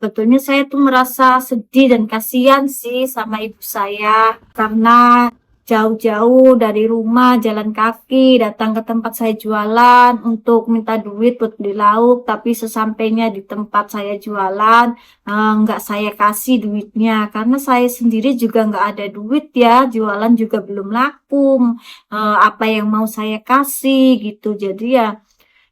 Sebetulnya saya tuh merasa sedih dan kasihan sih sama ibu saya karena jauh-jauh dari rumah jalan kaki datang ke tempat saya jualan untuk minta duit buat beli lauk, tapi sesampainya di tempat saya jualan nggak saya kasih duitnya karena saya sendiri juga nggak ada duit ya, jualan juga belum laku. Apa yang mau saya kasih gitu, jadi ya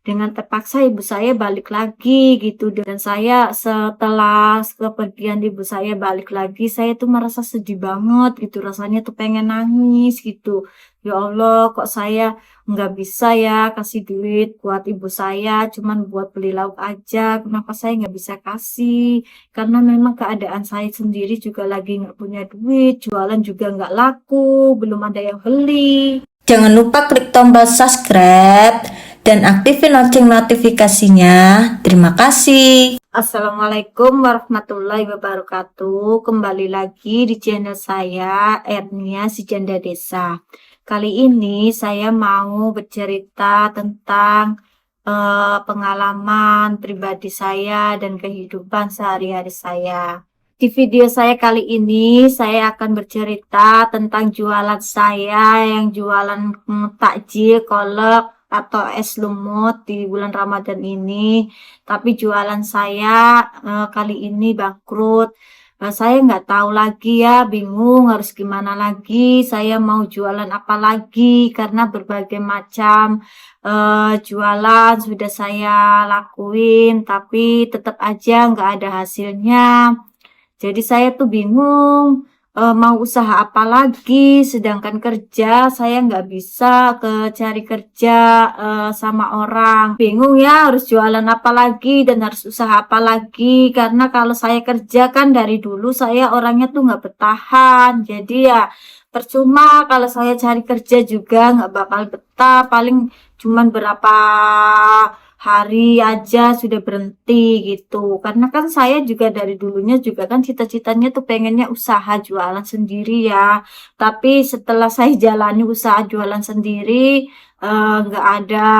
dengan terpaksa ibu saya balik lagi gitu, dan saya setelah kepergian ibu saya balik lagi, saya tuh merasa sedih banget gitu, rasanya tuh pengen nangis gitu. Ya Allah, kok saya nggak bisa ya kasih duit buat ibu saya, cuman buat beli lauk aja. Kenapa saya nggak bisa kasih? Karena memang keadaan saya sendiri juga lagi nggak punya duit, jualan juga nggak laku, belum ada yang beli. Jangan lupa klik tombol subscribe dan aktifin lonceng notifikasinya. Terima kasih. Assalamualaikum warahmatullahi wabarakatuh. Kembali lagi di channel saya, Ernia si Janda Desa. Kali ini saya mau bercerita tentang pengalaman pribadi saya dan kehidupan sehari-hari saya. Di video saya kali ini, saya akan bercerita tentang jualan saya yang jualan takjil, kolak, atau es lumut di bulan Ramadan ini. Tapi jualan saya kali ini bangkrut. Saya nggak tahu lagi ya, bingung harus gimana lagi. Saya mau jualan apa lagi karena berbagai macam jualan sudah saya lakuin, tapi tetap aja nggak ada hasilnya. Jadi saya tuh bingung mau usaha apa lagi, sedangkan kerja saya nggak bisa cari kerja sama orang. Bingung ya harus jualan apa lagi dan harus usaha apa lagi, karena kalau saya kerja kan dari dulu saya orangnya tuh nggak bertahan. Jadi ya percuma kalau saya cari kerja juga nggak bakal betah, paling cuman berapa hari aja sudah berhenti gitu. Karena kan saya juga dari dulunya juga kan cita-citanya tuh pengennya usaha jualan sendiri ya. Tapi setelah saya jalani usaha jualan sendiri, nggak ada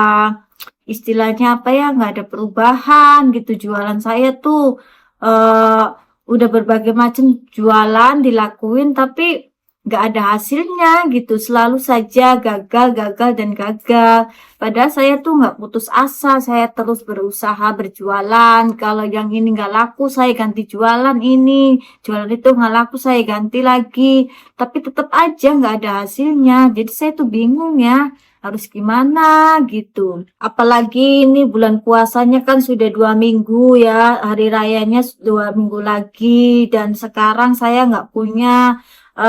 istilahnya apa ya, nggak ada perubahan gitu. Jualan saya tuh eh, udah berbagai macam jualan dilakuin, tapi nggak ada hasilnya gitu. Selalu saja gagal, gagal, dan gagal. Padahal saya tuh nggak putus asa, saya terus berusaha berjualan. Kalau yang ini nggak laku, saya ganti jualan ini. Jualan itu nggak laku, saya ganti lagi. Tapi tetap aja nggak ada hasilnya. Jadi saya tuh bingung ya, harus gimana gitu. Apalagi ini bulan puasanya kan sudah 2 minggu ya, hari rayanya 2 minggu lagi. Dan sekarang saya nggak punya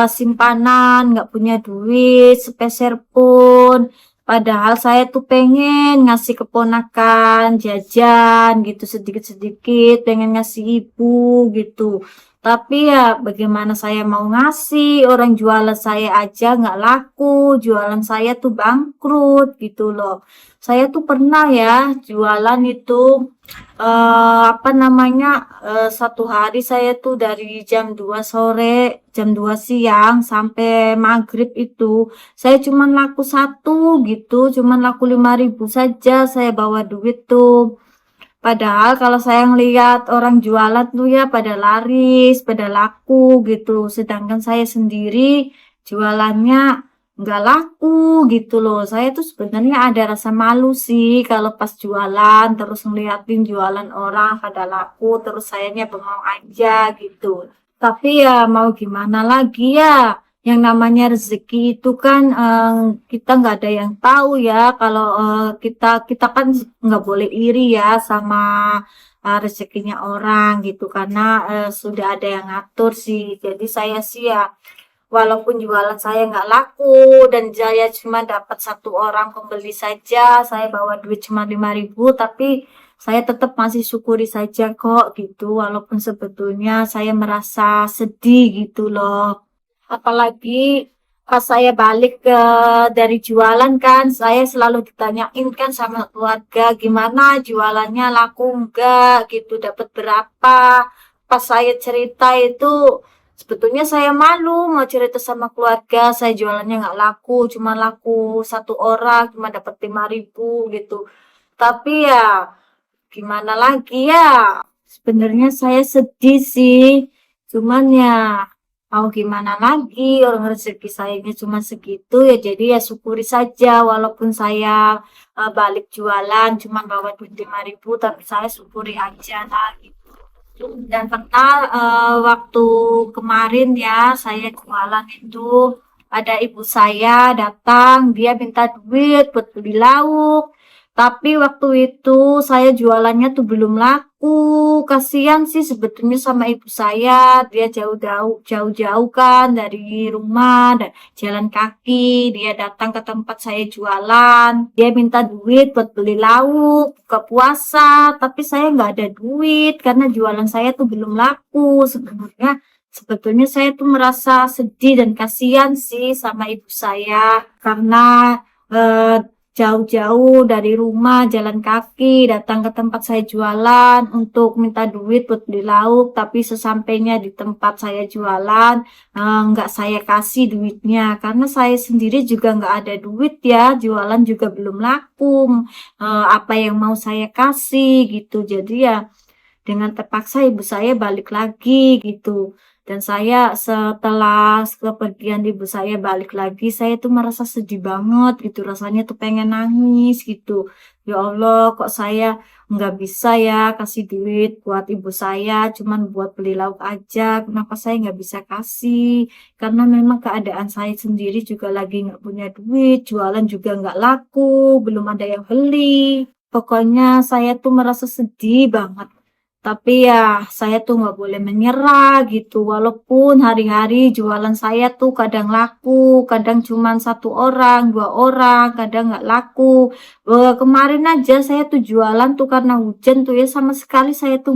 simpanan, nggak punya duit sepeser pun. Padahal saya tuh pengen ngasih keponakan jajan gitu sedikit-sedikit, pengen ngasih ibu gitu. Tapi ya bagaimana saya mau ngasih, orang jualan saya aja nggak laku, jualan saya tuh bangkrut gitu loh. Saya tuh pernah ya jualan itu apa namanya, satu hari saya tuh dari jam 2 sore, jam 2 siang sampai maghrib itu saya cuman laku satu gitu, cuman laku 5.000 saja saya bawa duit tuh. Padahal kalau saya ngelihat orang jualan tuh ya pada laris, pada laku gitu. Sedangkan saya sendiri jualannya nggak laku gitu loh. Saya tuh sebenarnya ada rasa malu sih kalau pas jualan terus ngeliatin jualan orang pada laku terus sayanya bengong aja gitu. Tapi ya mau gimana lagi ya, yang namanya rezeki itu kan kita nggak ada yang tahu ya. Kalau kita kita kan nggak boleh iri ya sama rezekinya orang gitu, karena sudah ada yang ngatur sih. Jadi saya sih ya, walaupun jualan saya nggak laku dan saya cuma dapat satu orang pembeli saja, saya bawa duit cuma 5.000, tapi saya tetap masih syukuri saja kok gitu, walaupun sebetulnya saya merasa sedih gitu loh. Apalagi pas saya balik dari jualan kan, saya selalu ditanyain kan sama keluarga, gimana jualannya laku enggak gitu, dapat berapa. Pas saya cerita itu, sebetulnya saya malu mau cerita sama keluarga, saya jualannya nggak laku, cuma laku satu orang, cuma dapat 5.000 gitu. Tapi ya gimana lagi ya, Sebenarnya saya sedih sih, cuman ya mau gimana lagi, orang rezeki saya ini cuma segitu ya, jadi ya syukuri saja walaupun saya balik jualan cuma bawa duit 5.000, tapi saya syukuri aja lah gitu. Dan pernah waktu kemarin ya saya jualan itu ada ibu saya datang, dia minta duit buat beli lauk. Tapi waktu itu saya jualannya tuh belum laku. Kasihan sih sebetulnya sama ibu saya. Dia jauh-jauh kan dari rumah dan jalan kaki. Dia datang ke tempat saya jualan. Dia minta duit buat beli lauk, buka puasa. Tapi saya nggak ada duit karena jualan saya tuh belum laku. Sebetulnya saya tuh merasa sedih dan kasihan sih sama ibu saya karena eh, jauh-jauh dari rumah jalan kaki datang ke tempat saya jualan untuk minta duit buat beli lauk, tapi sesampainya di tempat saya jualan nggak saya kasih duitnya karena saya sendiri juga nggak ada duit ya, jualan juga belum laku. Apa yang mau saya kasih gitu, jadi ya dengan terpaksa ibu saya balik lagi gitu. Dan saya setelah kepergian ibu saya balik lagi, saya tuh merasa sedih banget gitu. Rasanya tuh pengen nangis gitu. Ya Allah, kok saya nggak bisa ya kasih duit buat ibu saya, cuman buat beli lauk aja. Kenapa saya nggak bisa kasih? Karena memang keadaan saya sendiri juga lagi nggak punya duit, jualan juga nggak laku, belum ada yang beli. Pokoknya saya tuh merasa sedih banget. Tapi ya saya tuh nggak boleh menyerah gitu. Walaupun hari-hari jualan saya tuh kadang laku, kadang cuman satu orang, dua orang, kadang nggak laku. Kemarin aja saya tuh jualan tuh karena hujan tuh ya sama sekali saya tuh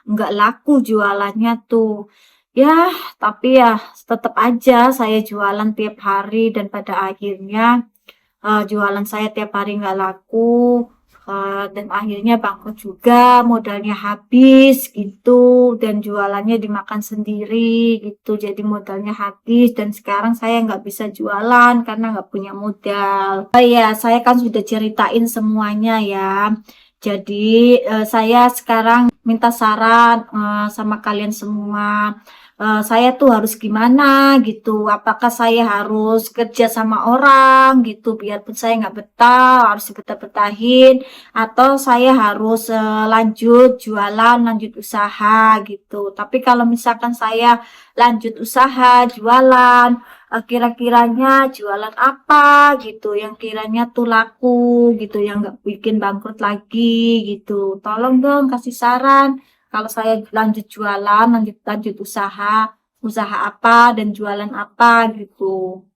nggak laku jualannya tuh. Ya, tapi ya tetap aja saya jualan tiap hari dan pada akhirnya jualan saya tiap hari nggak laku, dan akhirnya bangkrut juga, modalnya habis gitu, dan jualannya dimakan sendiri gitu, jadi modalnya habis dan sekarang saya nggak bisa jualan karena nggak punya modal. Oh iya, saya kan sudah ceritain semuanya ya. Jadi saya sekarang minta saran sama kalian semua. Saya tuh harus gimana gitu? Apakah saya harus kerja sama orang gitu, biarpun saya nggak betah, harus betah-betahin, atau saya harus lanjut jualan, lanjut usaha gitu. Tapi kalau misalkan saya lanjut usaha, jualan, kira-kiranya jualan apa gitu yang kiranya tuh laku gitu, yang nggak bikin bangkrut lagi gitu. Tolong dong kasih saran kalau saya lanjut jualan, lanjut lanjut usaha, usaha apa dan jualan apa gitu.